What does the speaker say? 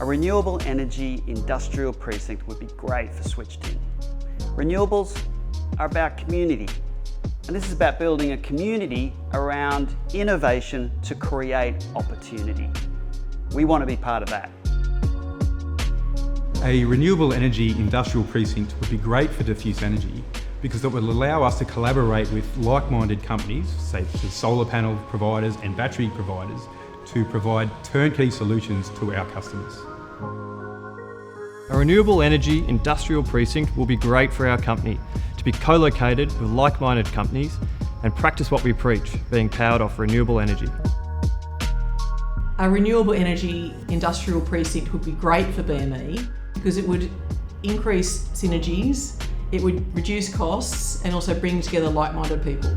A renewable energy industrial precinct would be great for SwitchDin. Renewables are about community, and this is about building a community around innovation to create opportunity. We want to be part of that. A renewable energy industrial precinct would be great for Diffuse Energy because it will allow us to collaborate with like-minded companies, say the solar panel providers and battery providers, to provide turnkey solutions to our customers. A renewable energy industrial precinct will be great for our company to be co-located with like-minded companies and practice what we preach, being powered off renewable energy. A renewable energy industrial precinct would be great for BME because it would increase synergies, it would reduce costs and also bring together like-minded people.